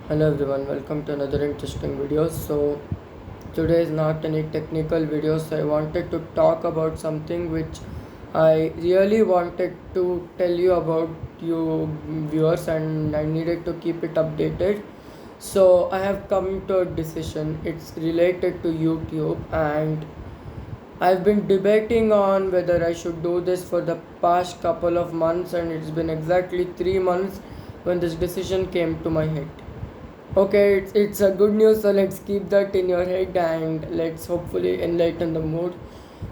Hello everyone, welcome to another interesting video. So today is not any technical video, so I wanted to talk about something which I really wanted to tell you about, you viewers, and I needed to keep it updated. So I have come to a decision. It's related to YouTube, and I've been debating on whether I should do this for the past couple of months, and it's been exactly 3 months when this decision came to my head. Okay, it's a good news, so let's keep that in your head and let's hopefully enlighten the mood.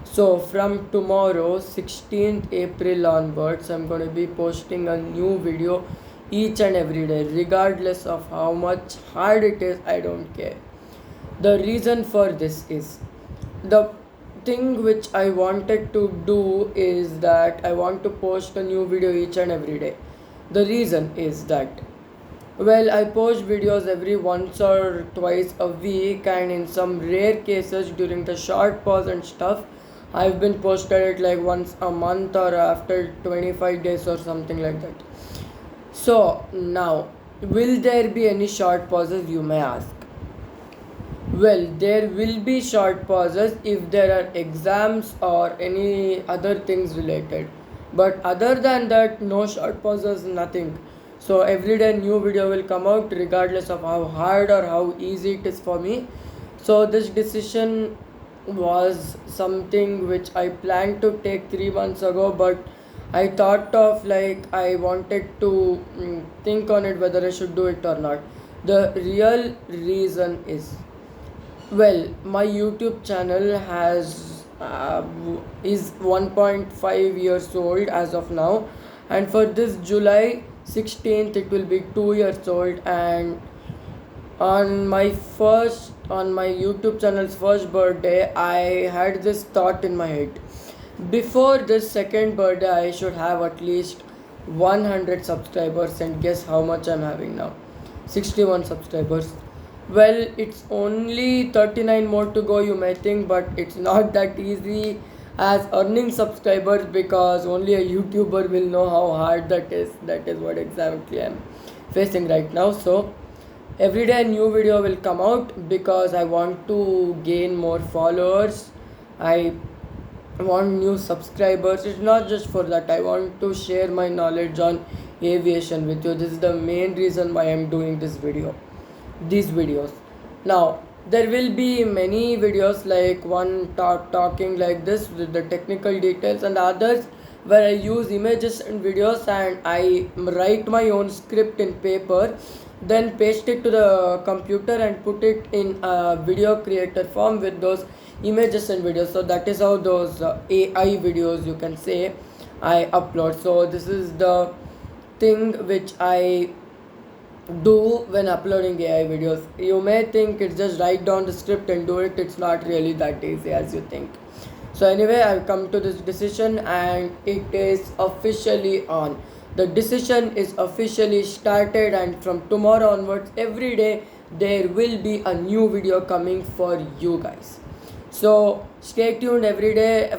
So, from tomorrow, 16th April onwards, I'm going to be posting a new video each and every day, regardless of how much hard it is, I don't care. The reason for this is the thing which I wanted to do is that I want to post a new video each and every day. The reason is that I post videos every once or twice a week, and in some rare cases during the short pause and stuff, I've been posted it like once a month or after 25 days or something like that. So, now, will there be any short pauses, you may ask? Well, there will be short pauses if there are exams or any other things related. But other than that, no short pauses, nothing. So every day new video will come out regardless of how hard or how easy it is for me. So this decision was something which I planned to take 3 months ago, but I thought of like I wanted to think on it whether I should do it or not. The real reason my YouTube channel is 1.5 years old as of now, and for this July 16th it will be 2 years old. And on my YouTube channel's first birthday, I had this thought in my head. Before this second birthday, I should have at least 100 subscribers, and guess how much I'm having now? 61 subscribers. Well, it's only 39 more to go, you may think, but it's not that easy as earning subscribers, because only a YouTuber will know how hard that is. That is what exactly I'm facing right now. So, every day a new video will come out because I want to gain more followers. I want new subscribers. It's not just for that, I want to share my knowledge on aviation with you. This is the main reason why I'm doing these videos. Now there will be many videos, like one talking like this with the technical details, and others where I use images and videos and I write my own script in paper, then paste it to the computer and put it in a video creator form with those images and videos. So that is how those AI videos, you can say, I upload. So this is the thing which I do when uploading AI videos. You may think it's just write down the script and do it. It's not really that easy as you think. So anyway, I've come to this decision and it is officially on. The decision is officially started, and from tomorrow onwards, every day there will be a new video coming for you guys. So stay tuned every day.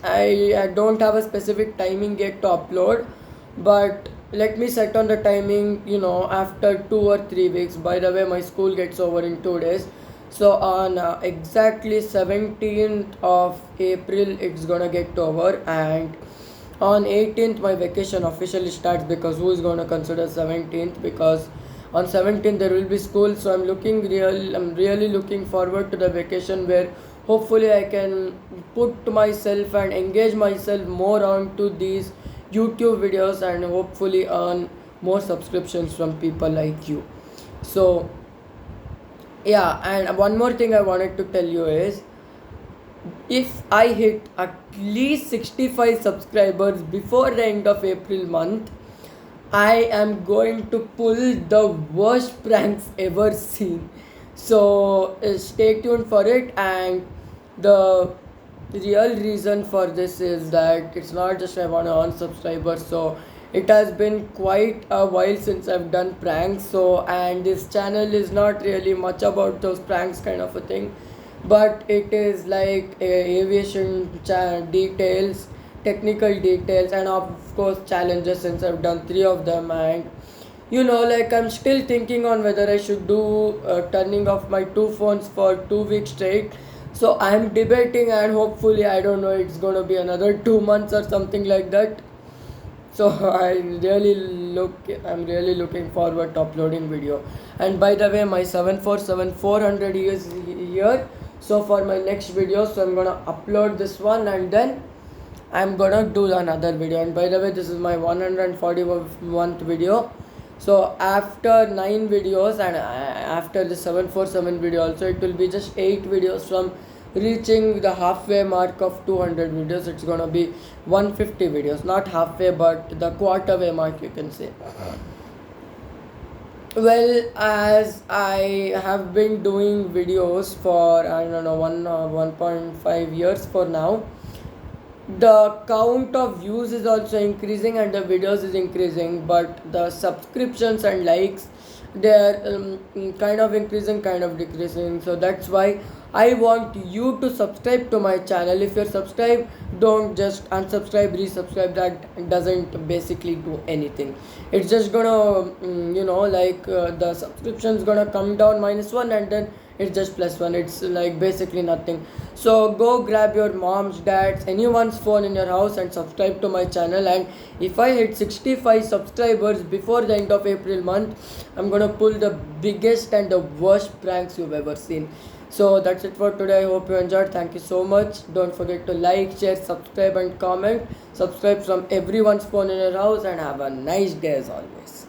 I don't have a specific timing yet to upload, but let me set on the timing, after 2 or 3 weeks. By the way, my school gets over in 2 days. So on exactly 17th of April, it's gonna get over, and on 18th my vacation officially starts, because who is gonna consider 17th? Because on 17th there will be school. So I'm really looking forward to the vacation, where hopefully I can put myself and engage myself more onto these YouTube videos and hopefully earn more subscriptions from people like you. So yeah, and one more thing I wanted to tell you is, if I hit at least 65 subscribers before the end of April month, I am going to pull the worst pranks ever seen. So stay tuned for it. And the real reason for this is that it's not just I want to earn subscribers. So it has been quite a while since I've done pranks. So, and this channel is not really much about those pranks kind of a thing, but it is like aviation details, technical details, and of course challenges, since I've done three of them. And like I'm still thinking on whether I should do turning off my two phones for 2 weeks straight. So I'm debating, and hopefully, I don't know, it's gonna be another 2 months or something like that. So I'm really looking forward to uploading video. And by the way, my 747 400 is here. So for my next video, so I'm gonna upload this one, and then I'm gonna do another video. And by the way, this is my 141st video. So after 9 videos, and after the 747 video also, it will be just 8 videos from reaching the halfway mark of 200 videos. It's gonna be 150 videos, not halfway, but the quarter way mark, you can say. Well, as I have been doing videos for, I don't know, 1.5 years for now, the count of views is also increasing and the videos is increasing, but the subscriptions and likes, they're kind of increasing, kind of decreasing. So that's why I want you to subscribe to my channel. If you're subscribed, don't just unsubscribe, resubscribe. That doesn't basically do anything. It's just gonna the subscription's gonna come down -1, and then it's just +1. It's like basically nothing. So go grab your mom's, dad's, anyone's phone in your house and subscribe to my channel. And if I hit 65 subscribers before the end of April month, I'm gonna pull the biggest and the worst pranks you've ever seen. So that's it for today. I hope you enjoyed. Thank you so much. Don't forget to like, share, subscribe and comment. Subscribe from everyone's phone in your house, and have a nice day as always.